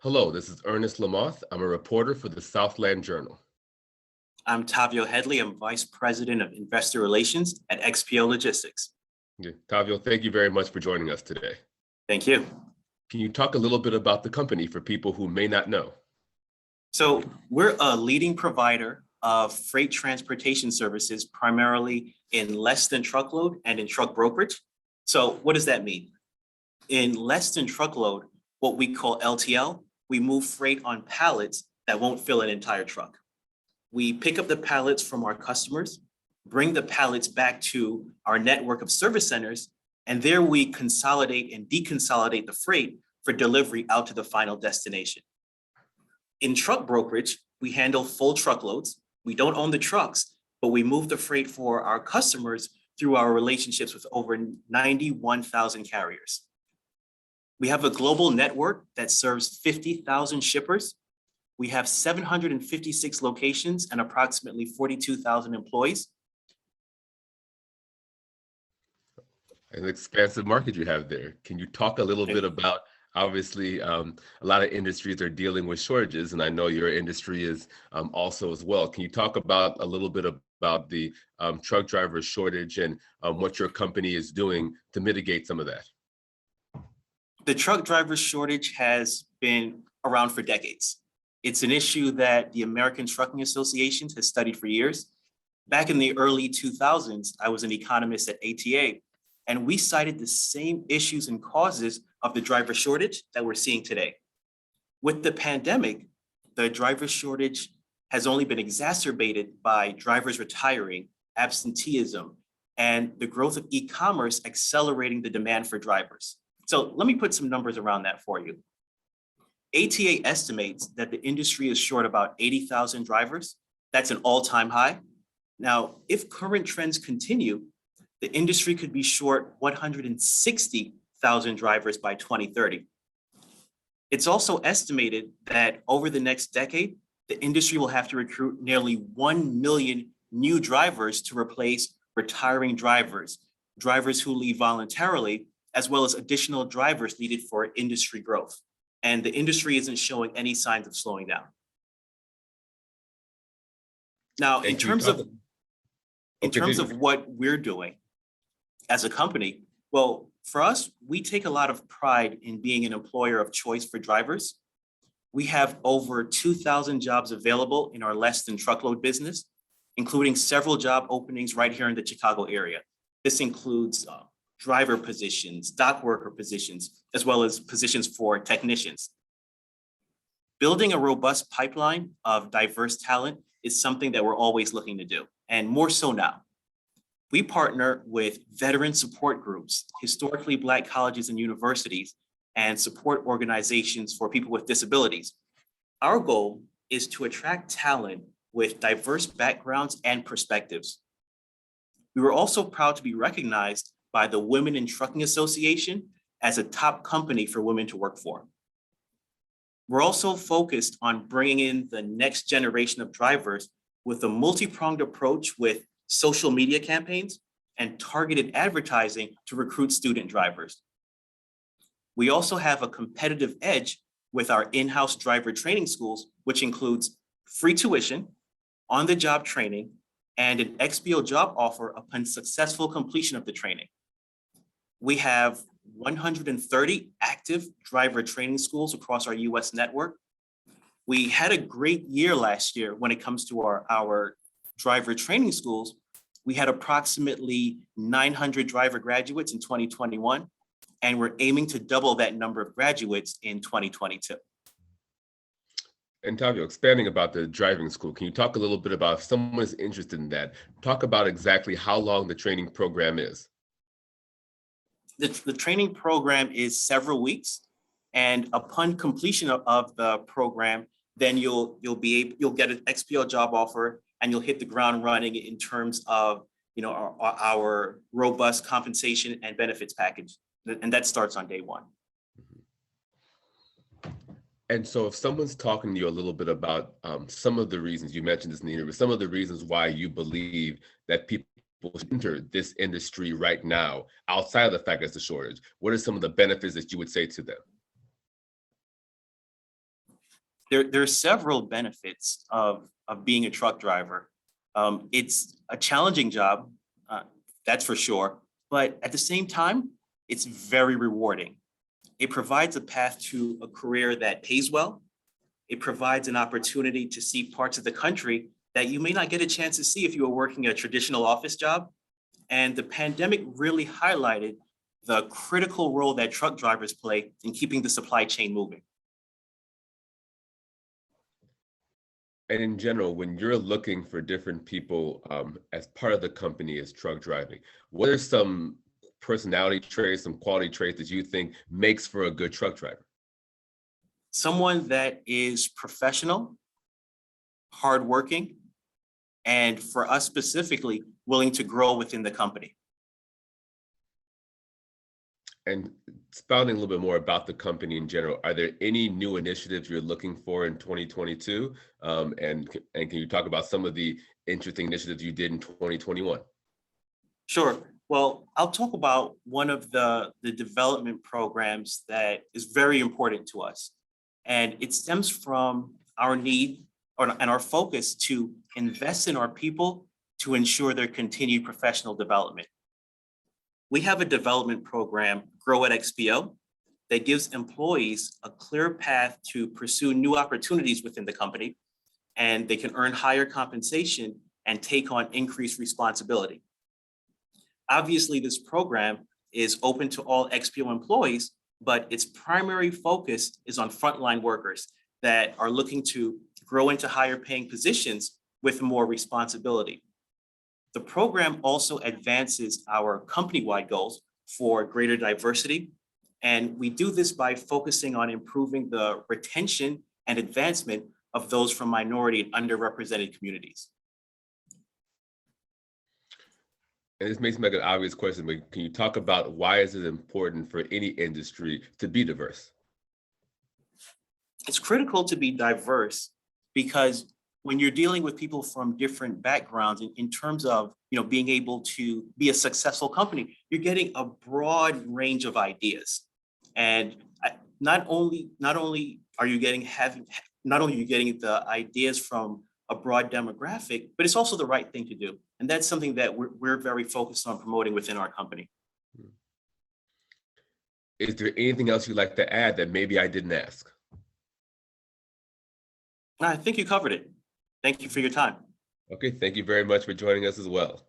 Hello, this is Ernest Lamoth. I'm a reporter for the Southland Journal. I'm Tavio Headley. I'm Vice President of Investor Relations at XPO Logistics. Yeah, Tavio, thank you very much for joining us today. Thank you. Can you talk a little bit about the company for people who may not know? So, we're a leading provider of freight transportation services, primarily in less than truckload and in truck brokerage. So, what does that mean? In less than truckload, what we call LTL, we move freight on pallets that won't fill an entire truck. We pick up the pallets from our customers, bring the pallets back to our network of service centers, and there we consolidate and deconsolidate the freight for delivery out to the final destination. In truck brokerage, we handle full truckloads. We don't own the trucks, but we move the freight for our customers through our relationships with over 91,000 carriers. We have a global network that serves 50,000 shippers. We have 756 locations and approximately 42,000 employees. An expansive market you have there. Can you talk a little bit about, obviously, a lot of industries are dealing with shortages, and I know your industry is also as well. Can you talk about a little bit about the truck driver shortage and what your company is doing to mitigate some of that? The truck driver shortage has been around for decades. It's an issue that the American Trucking Association has studied for years. Back in the early 2000s, I was an economist at ATA, and we cited the same issues and causes of the driver shortage that we're seeing today. With the pandemic, the driver shortage has only been exacerbated by drivers retiring, absenteeism, and the growth of e-commerce accelerating the demand for drivers. So let me put some numbers around that for you. ATA estimates that the industry is short about 80,000 drivers. That's an all-time high. Now, if current trends continue, the industry could be short 160,000 drivers by 2030. It's also estimated that over the next decade, the industry will have to recruit nearly 1 million new drivers to replace retiring drivers, drivers who leave voluntarily, as well as additional drivers needed for industry growth. And the industry isn't showing any signs of slowing down. Now, in terms of what we're doing as a company, well, for us, we take a lot of pride in being an employer of choice for drivers. We have over 2,000 jobs available in our less than truckload business, including several job openings right here in the Chicago area. This includes driver positions, dock worker positions, as well as positions for technicians. Building a robust pipeline of diverse talent is something that we're always looking to do, and more so now. We partner with veteran support groups, historically Black colleges and universities, and support organizations for people with disabilities. Our goal is to attract talent with diverse backgrounds and perspectives. We were also proud to be recognized by the Women in Trucking Association as a top company for women to work for. We're also focused on bringing in the next generation of drivers with a multi-pronged approach with social media campaigns and targeted advertising to recruit student drivers. We also have a competitive edge with our in-house driver training schools, which includes free tuition, on-the-job training, and an XPO job offer upon successful completion of the training. We have 130 active driver training schools across our US network. We had a great year last year when it comes to our driver training schools. We had approximately 900 driver graduates in 2021, and we're aiming to double that number of graduates in 2022. And Tavio, expanding about the driving school, can you talk a little bit about if someone is interested in that? Talk about exactly how long the training program is. The training program is several weeks, and upon completion of the program, then you'll get an XPO job offer, and you'll hit the ground running in terms of our robust compensation and benefits package, and that starts on day one. And so if someone's talking to you a little bit about some of the reasons, you mentioned this in the interview, some of the reasons why you believe that people enter this industry right now, outside of the fact that it's a shortage, what are some of the benefits that you would say to them? There are several benefits of being a truck driver. It's a challenging job, that's for sure, but at the same time, it's very rewarding. It provides a path to a career that pays well. It provides an opportunity to see parts of the country that you may not get a chance to see if you were working a traditional office job. And the pandemic really highlighted the critical role that truck drivers play in keeping the supply chain moving. And in general, when you're looking for different people as part of the company as truck driving, what are some personality traits, some quality traits that you think makes for a good truck driver? Someone that is professional, hardworking, and for us specifically, willing to grow within the company. And spouting a little bit more about the company in general, are there any new initiatives you're looking for in 2022? And can you talk about some of the interesting initiatives you did in 2021? Sure. Well, I'll talk about one of the development programs that is very important to us. And it stems from our need and our focus to invest in our people to ensure their continued professional development. We have a development program, Grow at XPO, that gives employees a clear path to pursue new opportunities within the company, and they can earn higher compensation and take on increased responsibility. Obviously, this program is open to all XPO employees, but its primary focus is on frontline workers that are looking to grow into higher paying positions with more responsibility. The program also advances our company-wide goals for greater diversity, and we do this by focusing on improving the retention and advancement of those from minority and underrepresented communities. And this may seem like an obvious question, but can you talk about why is it important for any industry to be diverse? It's critical to be diverse because when you're dealing with people from different backgrounds in terms of being able to be a successful company, you're getting a broad range of ideas. And not only are you getting the ideas from a broad demographic, but it's also the right thing to do. And that's something that we're very focused on promoting within our company. Is there anything else you'd like to add that maybe I didn't ask? I think you covered it. Thank you for your time. Okay, thank you very much for joining us as well.